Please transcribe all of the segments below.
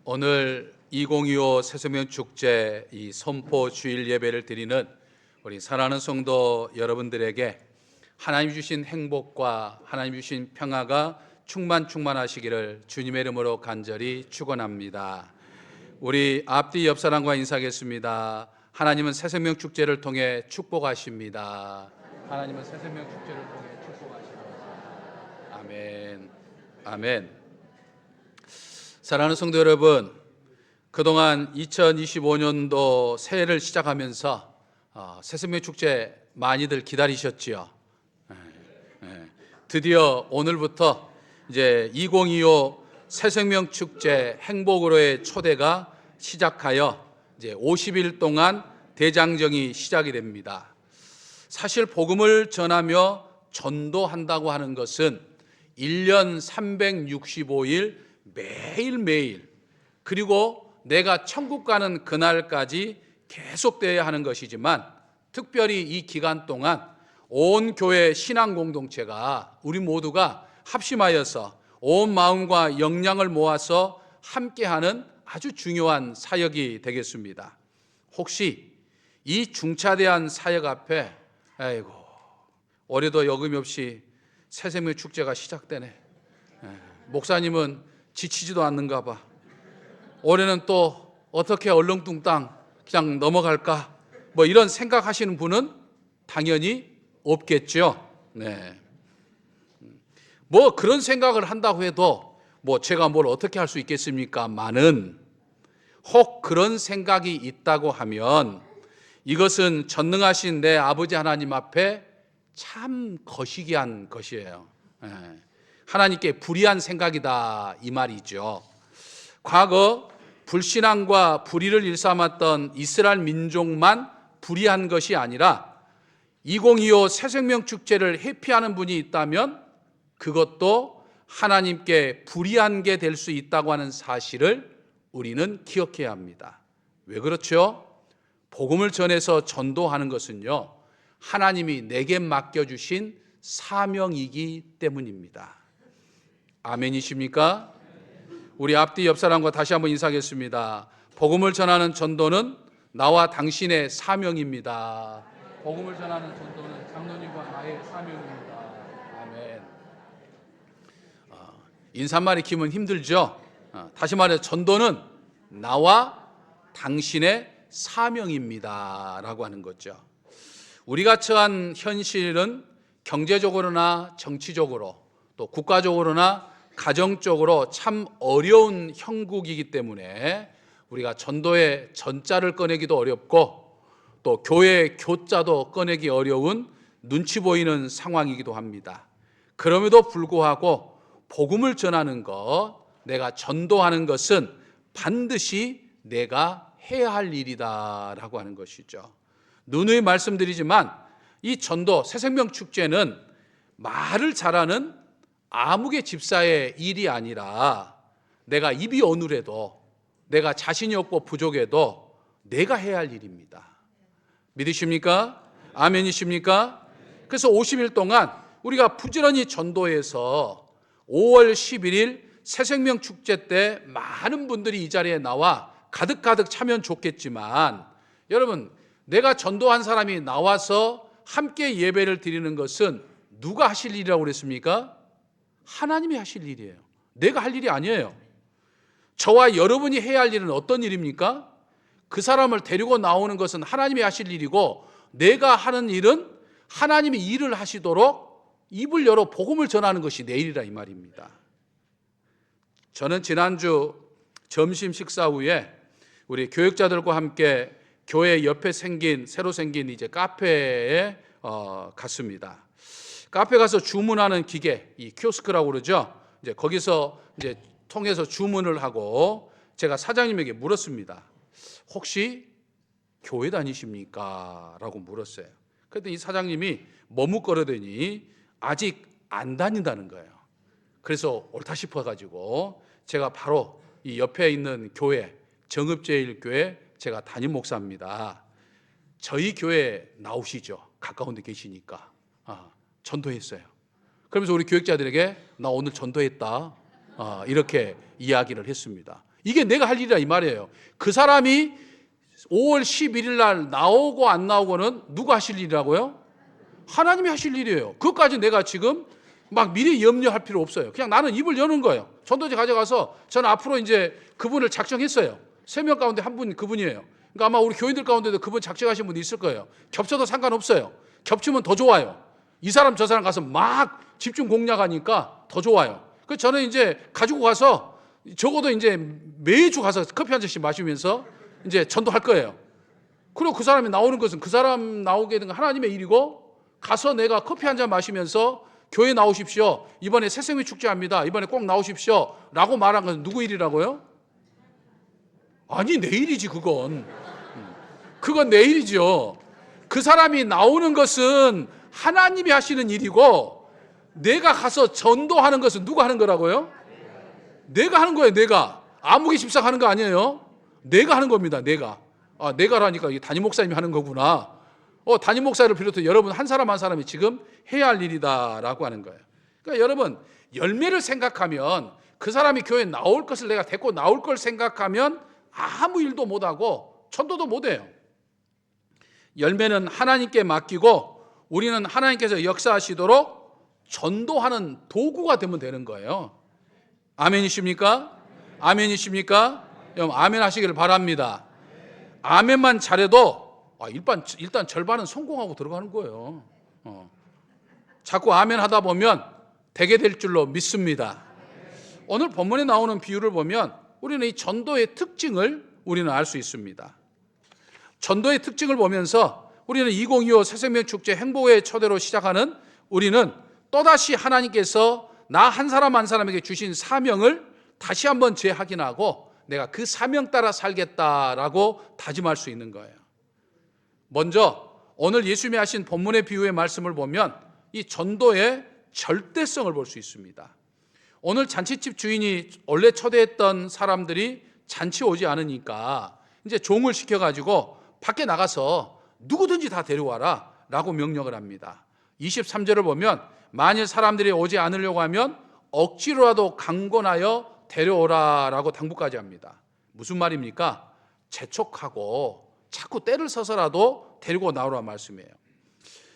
오늘 2025 새생명 축제 이 선포 주일 예배를 드리는 우리 사랑하는 성도 여러분들에게 하나님 주신 행복과 하나님 주신 평화가 충만하시기를 주님의 이름으로 간절히 축원합니다. 우리 앞뒤 옆 사람과 인사하겠습니다. 하나님은 새생명 축제를 통해 축복하십니다. 하나님은 새생명 축제를 통해 축복하십니다. 아멘. 아멘. 사랑하는 성도 여러분, 그동안 2025년도 새해를 시작하면서 새생명 축제 많이들 기다리셨지요. 드디어 오늘부터 이제 2025 새생명 축제 행복으로의 초대가 시작하여 이제 50일 동안 대장정이 시작이 됩니다. 사실 복음을 전하며 전도한다고 하는 것은 1년 365일 매일매일, 그리고 내가 천국 가는 그날까지 계속되어야 하는 것이지만, 특별히 이 기간 동안 온 교회 신앙 공동체가 우리 모두가 합심하여서 온 마음과 역량을 모아서 함께하는 아주 중요한 사역이 되겠습니다. 혹시 이 중차대한 사역 앞에 아이고 올해도 여금없이 새생명 축제가 시작되네, 목사님은 지치지도 않는가 봐, 올해는 또 어떻게 얼렁뚱땅 그냥 넘어갈까, 뭐 이런 생각하시는 분은 당연히 없겠죠. 네. 뭐 그런 생각을 한다고 해도 뭐 제가 뭘 어떻게 할 수 있겠습니까만은, 혹 그런 생각이 있다고 하면 이것은 전능하신 내 아버지 하나님 앞에 참 거시기한 것이에요. 하나님께 불의한 생각이다 이 말이죠. 과거 불신앙과 불의를 일삼았던 이스라엘 민족만 불의한 것이 아니라 2025 새생명 축제를 회피하는 분이 있다면 그것도 하나님께 불의한 게 될 수 있다고 하는 사실을 우리는 기억해야 합니다. 왜 그렇죠? 복음을 전해서 전도하는 것은요, 하나님이 내게 맡겨주신 사명이기 때문입니다. 아멘이십니까? 우리 앞뒤 옆 사람과 다시 한번 인사하겠습니다. 복음을 전하는 전도는 나와 당신의 사명입니다. 복음을 전하는 전도는 장로님과 나의 사명입니다. 아멘. 인사말이 기면 힘들죠? 다시 말해 전도는 나와 당신의 사명입니다 라고 하는 거죠. 우리가 처한 현실은 경제적으로나 정치적으로 또 국가적으로나 가정적으로 참 어려운 형국이기 때문에 우리가 전도의 전자를 꺼내기도 어렵고 또 교회의 교자도 꺼내기 어려운 눈치 보이는 상황이기도 합니다. 그럼에도 불구하고 복음을 전하는 것, 내가 전도하는 것은 반드시 내가 해야 할 일이다라고 하는 것이죠. 누누이 말씀드리지만 이 전도 새생명 축제는 말을 잘하는 아무개 집사의 일이 아니라 내가 입이 어눌해도, 내가 자신이 없고 부족해도 내가 해야 할 일입니다. 믿으십니까? 아멘이십니까? 그래서 50일 동안 우리가 부지런히 전도해서 5월 11일 새생명 축제 때 많은 분들이 이 자리에 나와 가득 차면 좋겠지만, 여러분, 내가 전도한 사람이 나와서 함께 예배를 드리는 것은 누가 하실 일이라고 그랬습니까? 하나님이 하실 일이에요. 내가 할 일이 아니에요. 저와 여러분이 해야 할 일은 어떤 일입니까? 그 사람을 데리고 나오는 것은 하나님이 하실 일이고, 내가 하는 일은 하나님이 일을 하시도록 입을 열어 복음을 전하는 것이 내 일이라 이 말입니다. 저는 지난주 점심 식사 후에 우리 교육자들과 함께 교회 옆에 새로 생긴 이제 카페에 갔습니다. 카페 가서 주문하는 기계, 이 키오스크라고 그러죠. 이제 거기서 이제 통해서 주문을 하고 제가 사장님에게 물었습니다. 혹시 교회 다니십니까? 라고 물었어요. 그랬더니 이 사장님이 머뭇거리더니 아직 안 다닌다는 거예요. 그래서 옳다 싶어가지고 제가 바로 이 옆에 있는 교회, 정읍제일교회, 제가 담임 목사입니다. 저희 교회 나오시죠? 가까운 데 계시니까. 전도했어요. 그러면서 우리 교육자들에게 나 오늘 전도했다, 이렇게 이야기를 했습니다. 이게 내가 할 일이라 이 말이에요. 그 사람이 5월 11일 날 나오고 안 나오고는 누가 하실 일이라고요? 하나님이 하실 일이에요. 그것까지 내가 지금 막 미리 염려할 필요 없어요. 그냥 나는 입을 여는 거예요. 전도지 가져가서 저는 앞으로 이제 그분을 작정했어요. 3명 가운데 한 분 그분이에요. 그러니까 아마 우리 교인들 가운데도 그분 작정하신 분이 있을 거예요. 겹쳐도 상관없어요. 겹치면 더 좋아요. 이 사람 저 사람 가서 막 집중 공략하니까 더 좋아요. 그래서 저는 이제 가지고 가서 적어도 이제 매주 가서 커피 한 잔씩 마시면서 이제 전도할 거예요. 그리고 그 사람이 나오는 것은 그 사람 나오게 된 건 하나님의 일이고, 가서 내가 커피 한 잔 마시면서 교회 나오십시오. 이번에 새생명 축제합니다. 이번에 꼭 나오십시오. 라고 말한 것은 누구 일이라고요? 아니, 내 일이지 그건. 그건 내 일이죠. 그 사람이 나오는 것은 하나님이 하시는 일이고, 내가 가서 전도하는 것은 누가 하는 거라고요? 내가 하는 거예요. 내가. 아무개 집사가 하는 거 아니에요. 내가 하는 겁니다. 내가. 내가라니까 담임 목사님이 하는 거구나. 담임 목사를 비롯해 여러분 한 사람 한 사람이 지금 해야 할 일이다라고 하는 거예요. 그러니까 여러분, 열매를 생각하면, 그 사람이 교회에 나올 것을 내가 데리고 나올 걸 생각하면 아무 일도 못하고 전도도 못해요. 열매는 하나님께 맡기고 우리는 하나님께서 역사하시도록 전도하는 도구가 되면 되는 거예요. 아멘이십니까? 아멘이십니까? 여러분, 아멘 하시기를 바랍니다. 아멘만 잘해도 일단 절반은 성공하고 들어가는 거예요. 자꾸 아멘 하다 보면 되게 될 줄로 믿습니다. 오늘 본문에 나오는 비유를 보면 우리는 이 전도의 특징을 우리는 알 수 있습니다. 전도의 특징을 보면서 우리는 2025 새생명 축제 행복의 초대로 시작하는 우리는 또다시 하나님께서 나 한 사람 한 사람에게 주신 사명을 다시 한번 재확인하고 내가 그 사명 따라 살겠다라고 다짐할 수 있는 거예요. 먼저 오늘 예수님이 하신 본문의 비유의 말씀을 보면 이 전도의 절대성을 볼 수 있습니다. 오늘 잔치집 주인이 원래 초대했던 사람들이 잔치 오지 않으니까 이제 종을 시켜가지고 밖에 나가서 누구든지 다 데려와라 라고 명령을 합니다. 23절을 보면 만일 사람들이 오지 않으려고 하면 억지로라도 강권하여 데려오라 라고 당부까지 합니다. 무슨 말입니까? 재촉하고 자꾸 때를 서서라도 데리고 나오라는 말씀이에요.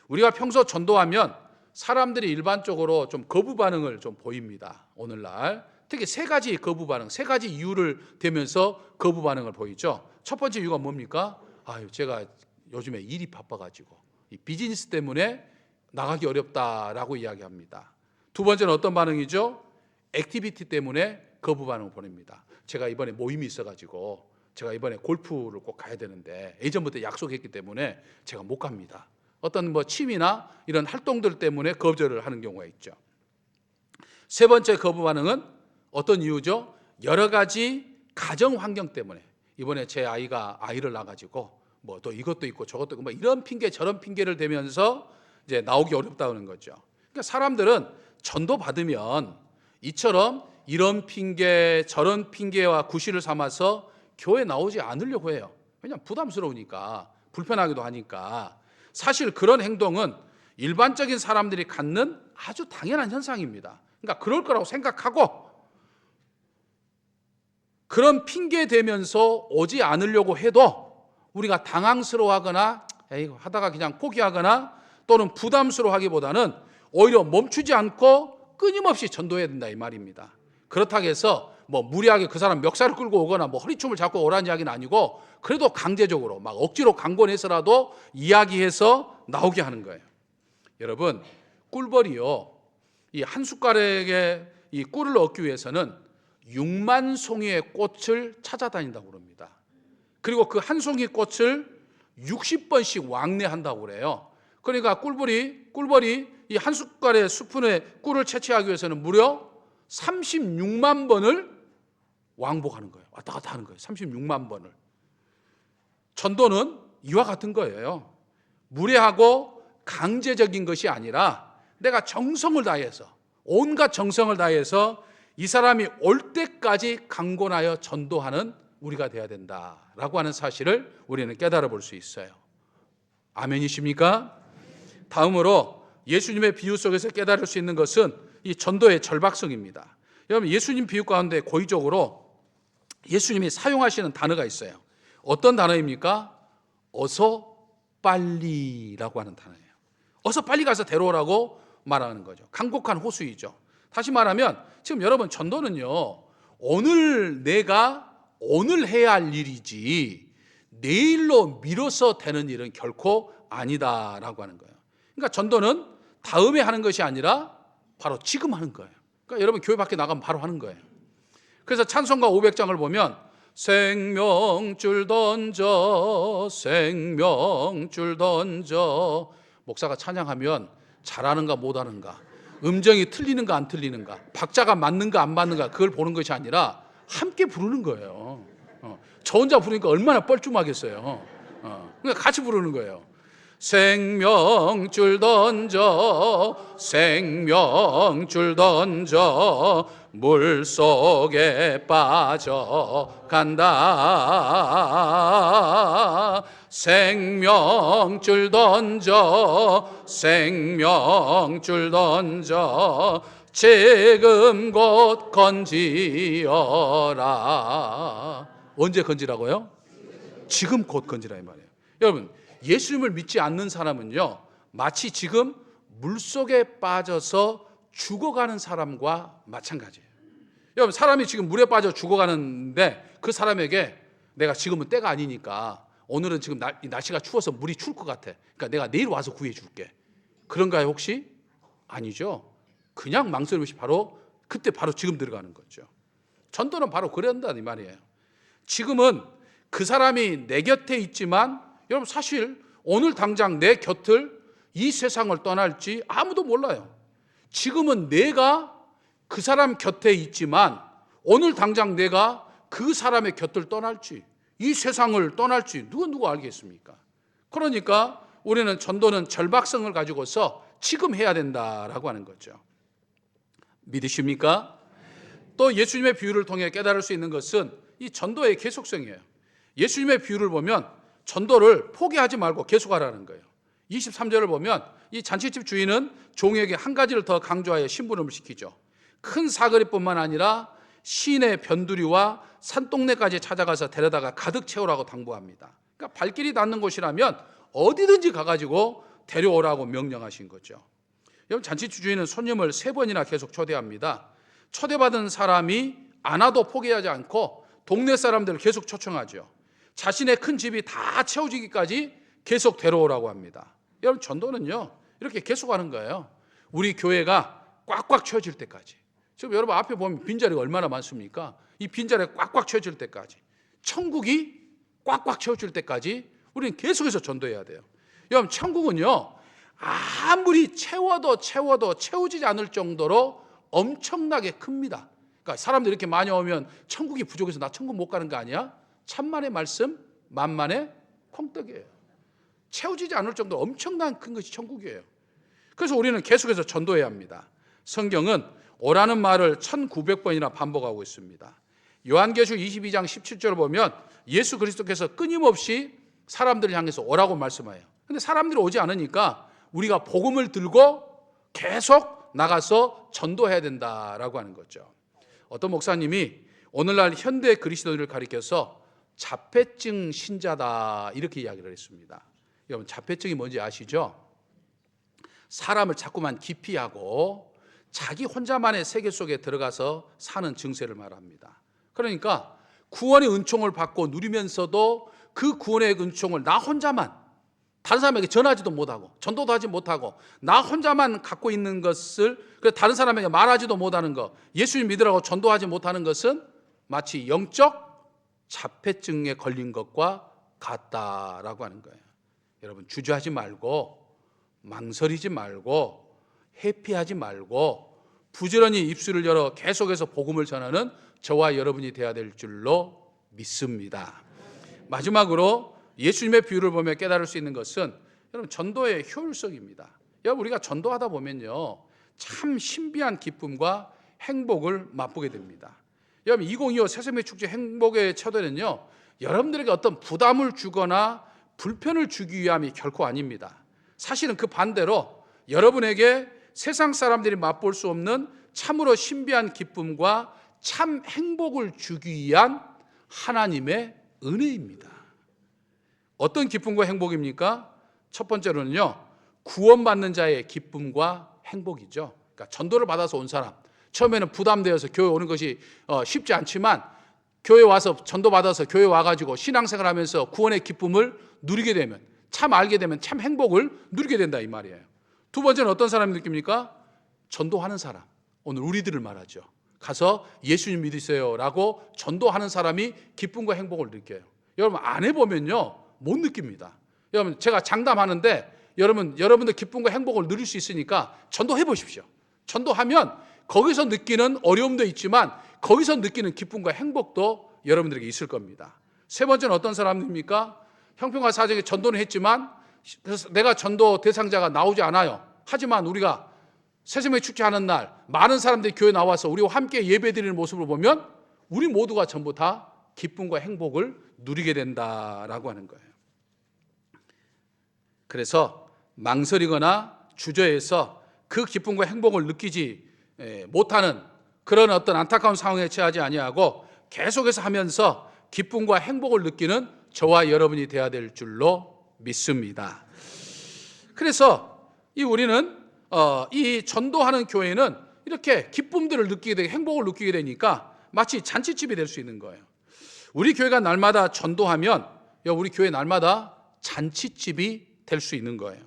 우리가 평소 전도하면 사람들이 일반적으로 좀 거부 반응을 좀 보입니다. 오늘날 특히 3가지 거부 반응, 3가지 이유를 대면서 거부 반응을 보이죠. 첫 번째 이유가 뭡니까? 제가 요즘에 일이 바빠가지고 이 비즈니스 때문에 나가기 어렵다라고 이야기합니다. 두 번째는 어떤 반응이죠? 액티비티 때문에 거부 반응을 보냅니다. 제가 이번에 모임이 있어가지고 제가 이번에 골프를 꼭 가야 되는데 예전부터 약속했기 때문에 제가 못 갑니다. 어떤 취미나 이런 활동들 때문에 거절을 하는 경우가 있죠. 세 번째 거부 반응은 어떤 이유죠? 여러 가지 가정 환경 때문에 이번에 제 아이가 아이를 낳아가지고 또 이것도 있고 저것도 있고 이런 핑계 저런 핑계를 대면서 이제 나오기 어렵다는 거죠. 그러니까 사람들은 전도 받으면 이처럼 이런 핑계 저런 핑계와 구실을 삼아서 교회 나오지 않으려고 해요. 왜냐하면 부담스러우니까, 불편하기도 하니까. 사실 그런 행동은 일반적인 사람들이 갖는 아주 당연한 현상입니다. 그러니까 그럴 거라고 생각하고 그런 핑계 대면서 오지 않으려고 해도 우리가 당황스러워하거나 하다가 그냥 포기하거나 또는 부담스러워하기보다는 오히려 멈추지 않고 끊임없이 전도해야 된다 이 말입니다. 그렇다고 해서 무리하게 그 사람 멱살을 끌고 오거나 허리춤을 잡고 오라는 이야기는 아니고 그래도 강제적으로 억지로 강권해서라도 이야기해서 나오게 하는 거예요. 여러분, 꿀벌이요, 이 한 숟가락의 이 꿀을 얻기 위해서는 6만 송이의 꽃을 찾아다닌다고 그럽니다. 그리고 그 한 송이 꽃을 60번씩 왕래한다고 그래요. 그러니까 꿀벌이 이 한 숟갈의 수푼의 꿀을 채취하기 위해서는 무려 36만 번을 왕복하는 거예요. 왔다 갔다 하는 거예요. 36만 번을. 전도는 이와 같은 거예요. 무례하고 강제적인 것이 아니라 내가 정성을 다해서, 온갖 정성을 다해서 이 사람이 올 때까지 강권하여 전도하는 우리가 돼야 된다라고 하는 사실을 우리는 깨달아 볼 수 있어요. 아멘이십니까? 다음으로 예수님의 비유 속에서 깨달을 수 있는 것은 이 전도의 절박성입니다. 여러분, 예수님 비유 가운데 고의적으로 예수님이 사용하시는 단어가 있어요. 어떤 단어입니까? 어서 빨리라고 하는 단어예요. 어서 빨리 가서 데려오라고 말하는 거죠. 간곡한 호수이죠. 다시 말하면 지금 여러분, 전도는요, 내가 오늘 해야 할 일이지 내일로 미뤄서 되는 일은 결코 아니다라고 하는 거예요. 그러니까 전도는 다음에 하는 것이 아니라 바로 지금 하는 거예요. 그러니까 여러분, 교회 밖에 나가면 바로 하는 거예요. 그래서 찬송가 500장을 보면 생명줄 던져 생명줄 던져, 목사가 찬양하면 잘하는가 못하는가, 음정이 틀리는가 안 틀리는가, 박자가 맞는가 안 맞는가, 그걸 보는 것이 아니라 함께 부르는 거예요. 저 혼자 부르니까 얼마나 뻘쭘하겠어요. 그러니까 같이 부르는 거예요. 생명줄 던져 생명줄 던져 물속에 빠져간다. 생명줄 던져 생명줄 던져 지금 곧 건지어라. 언제 건지라고요? 지금 곧 건지라 이 말이에요. 여러분, 예수님을 믿지 않는 사람은요, 마치 지금 물속에 빠져서 죽어가는 사람과 마찬가지예요. 여러분, 사람이 지금 물에 빠져 죽어가는데 그 사람에게 내가 지금은 때가 아니니까, 오늘은 지금 날씨가 추워서 물이 추울 것 같아, 그러니까 내가 내일 와서 구해줄게, 그런가요 혹시? 아니죠. 그냥 망설임 없이 바로 그때 바로 지금 들어가는 거죠. 전도는 바로 그런다 이 말이에요. 지금은 그 사람이 내 곁에 있지만 여러분, 사실 오늘 당장 내 곁을, 이 세상을 떠날지 아무도 몰라요. 지금은 내가 그 사람 곁에 있지만 오늘 당장 내가 그 사람의 곁을 떠날지, 이 세상을 떠날지 누가 알겠습니까? 그러니까 우리는 전도는 절박성을 가지고서 지금 해야 된다라고 하는 거죠. 믿으십니까? 또 예수님의 비유를 통해 깨달을 수 있는 것은 이 전도의 계속성이에요. 예수님의 비유를 보면 전도를 포기하지 말고 계속하라는 거예요. 23절을 보면 이 잔치집 주인은 종에게 한 가지를 더 강조하여 심부름을 시키죠. 큰 사거리뿐만 아니라 시내 변두리와 산동네까지 찾아가서 데려다가 가득 채우라고 당부합니다. 그러니까 발길이 닿는 곳이라면 어디든지 가가지고 데려오라고 명령하신 거죠. 여러분, 잔치집 주인은 손님을 3번이나 계속 초대합니다. 초대받은 사람이 안 와도 포기하지 않고 동네 사람들을 계속 초청하죠. 자신의 큰 집이 다 채워지기까지 계속 데려오라고 합니다. 여러분, 전도는요, 이렇게 계속하는 거예요. 우리 교회가 꽉꽉 채워질 때까지. 지금 여러분 앞에 보면 빈자리가 얼마나 많습니까? 이 빈자리가 꽉꽉 채워질 때까지, 천국이 꽉꽉 채워질 때까지 우리는 계속해서 전도해야 돼요. 여러분, 천국은요, 아무리 채워도 채워지지 않을 정도로 엄청나게 큽니다. 그러니까 사람들이 이렇게 많이 오면 천국이 부족해서 나 천국 못 가는 거 아니야? 천만의 말씀 만만의 콩떡이에요. 채워지지 않을 정도로 엄청난 큰 것이 천국이에요. 그래서 우리는 계속해서 전도해야 합니다. 성경은 오라는 말을 1900번이나 반복하고 있습니다. 요한계시록 22장 17절을 보면 예수 그리스도께서 끊임없이 사람들을 향해서 오라고 말씀해요. 근데 사람들이 오지 않으니까 우리가 복음을 들고 계속 나가서 전도해야 된다라고 하는 거죠. 어떤 목사님이 오늘날 현대 그리스도인을 가리켜서 자폐증 신자다 이렇게 이야기를 했습니다. 여러분, 자폐증이 뭔지 아시죠? 사람을 자꾸만 기피하고 자기 혼자만의 세계 속에 들어가서 사는 증세를 말합니다. 그러니까 구원의 은총을 받고 누리면서도 그 구원의 은총을 나 혼자만, 다른 사람에게 전하지도 못하고 전도도 하지 못하고 나 혼자만 갖고 있는 것을 다른 사람에게 말하지도 못하는 것, 예수님 믿으라고 전도하지 못하는 것은 마치 영적 자폐증에 걸린 것과 같다라고 하는 거예요. 여러분, 주저하지 말고 망설이지 말고 회피하지 말고 부지런히 입술을 열어 계속해서 복음을 전하는 저와 여러분이 되어야 될 줄로 믿습니다. 마지막으로 예수님의 비유를 보며 깨달을 수 있는 것은 여러분, 전도의 효율성입니다. 여러분, 우리가 전도하다 보면요, 참 신비한 기쁨과 행복을 맛보게 됩니다. 여러분, 2025 새생명 축제 행복의 첫에는요, 여러분들에게 어떤 부담을 주거나 불편을 주기 위함이 결코 아닙니다. 사실은 그 반대로 여러분에게 세상 사람들이 맛볼 수 없는 참으로 신비한 기쁨과 참 행복을 주기 위한 하나님의 은혜입니다. 어떤 기쁨과 행복입니까? 첫 번째로는요, 구원받는 자의 기쁨과 행복이죠. 그러니까 전도를 받아서 온 사람, 처음에는 부담되어서 교회 오는 것이 쉽지 않지만 교회 와서 전도 받아서 교회 와가지고 신앙생활 하면서 구원의 기쁨을 누리게 되면, 참 알게 되면 참 행복을 누리게 된다 이 말이에요. 두 번째는 어떤 사람이 느낍니까? 전도하는 사람, 오늘 우리들을 말하죠. 가서 예수님 믿으세요 라고 전도하는 사람이 기쁨과 행복을 느껴요. 여러분 안 해보면요 못 느낍니다. 여러분 제가 장담하는데 여러분들 기쁨과 행복을 누릴 수 있으니까 전도해 보십시오. 전도하면 거기서 느끼는 어려움도 있지만 거기서 느끼는 기쁨과 행복도 여러분들에게 있을 겁니다. 세 번째는 어떤 사람입니까? 형편과 사정에 전도는 했지만 내가 전도 대상자가 나오지 않아요. 하지만 우리가 새생명 축제하는 날 많은 사람들이 교회 나와서 우리와 함께 예배드리는 모습을 보면 우리 모두가 전부 다 기쁨과 행복을 누리게 된다라고 하는 거예요. 그래서 망설이거나 주저해서 그 기쁨과 행복을 느끼지 못하는 그런 어떤 안타까운 상황에 처하지 아니하고 계속해서 하면서 기쁨과 행복을 느끼는 저와 여러분이 되어야 될 줄로 믿습니다. 그래서 우리는 이 전도하는 교회는 이렇게 기쁨들을 느끼게 되고 행복을 느끼게 되니까 마치 잔치집이 될 수 있는 거예요. 우리 교회가 날마다 전도하면 우리 교회 날마다 잔치집이 될 수 있는 거예요.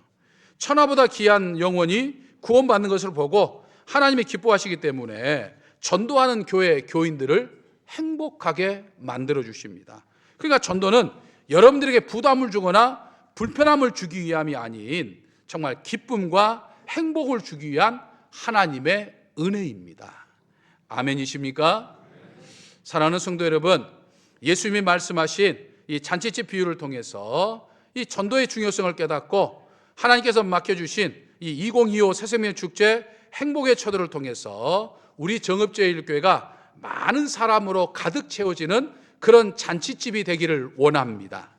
천하보다 귀한 영혼이 구원받는 것을 보고 하나님이 기뻐하시기 때문에 전도하는 교회 교인들을 행복하게 만들어 주십니다. 그러니까 전도는 여러분들에게 부담을 주거나 불편함을 주기 위함이 아닌 정말 기쁨과 행복을 주기 위한 하나님의 은혜입니다. 아멘이십니까? 사랑하는 성도 여러분, 예수님이 말씀하신 이 잔치집 비유를 통해서 이 전도의 중요성을 깨닫고 하나님께서 맡겨주신 이 2025 새생명 축제 행복의 초대를 통해서 우리 정읍제일교회가 많은 사람으로 가득 채워지는 그런 잔치집이 되기를 원합니다.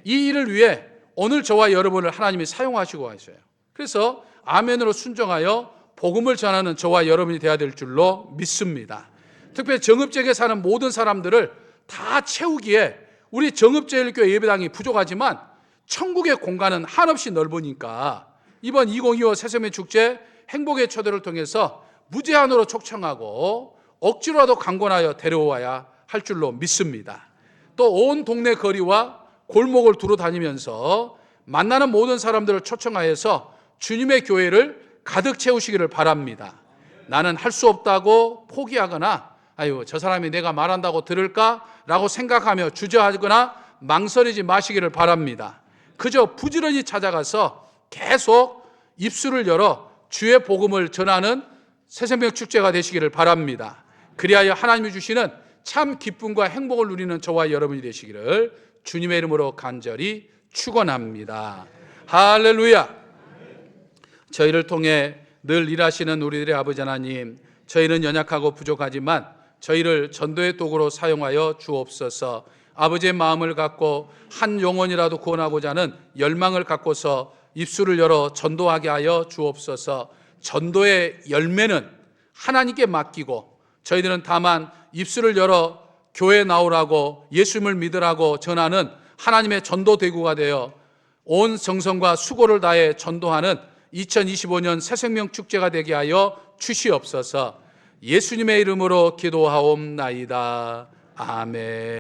이 일을 위해 오늘 저와 여러분을 하나님이 사용하시고 하셔요. 그래서 아멘으로 순종하여 복음을 전하는 저와 여러분이 되어야 될 줄로 믿습니다. 특별히 정읍지역에 사는 모든 사람들을 다 채우기에 우리 정읍제일교회 예배당이 부족하지만 천국의 공간은 한없이 넓으니까 이번 2025 새생명 축제 행복의 초대를 통해서 무제한으로 초청하고 억지로라도 강권하여 데려와야 할 줄로 믿습니다. 또 온 동네 거리와 골목을 두루 다니면서 만나는 모든 사람들을 초청하여서 주님의 교회를 가득 채우시기를 바랍니다. 나는 할 수 없다고 포기하거나 아유 저 사람이 내가 말한다고 들을까? 라고 생각하며 주저하거나 망설이지 마시기를 바랍니다. 그저 부지런히 찾아가서 계속 입술을 열어 주의 복음을 전하는 새생명 축제가 되시기를 바랍니다. 그리하여 하나님이 주시는 참 기쁨과 행복을 누리는 저와 여러분이 되시기를 주님의 이름으로 간절히 축원합니다. 할렐루야. 저희를 통해 늘 일하시는 우리들의 아버지 하나님, 저희는 연약하고 부족하지만 저희를 전도의 도구로 사용하여 주옵소서. 아버지의 마음을 갖고 한 영혼이라도 구원하고자 하는 열망을 갖고서 입술을 열어 전도하게 하여 주옵소서. 전도의 열매는 하나님께 맡기고 저희들은 다만 입술을 열어 교회에 나오라고 예수님을 믿으라고 전하는 하나님의 전도 대구가 되어 온 정성과 수고를 다해 전도하는 2025년 새생명 축제가 되게 하여 주시옵소서. 예수님의 이름으로 기도하옵나이다. 아멘.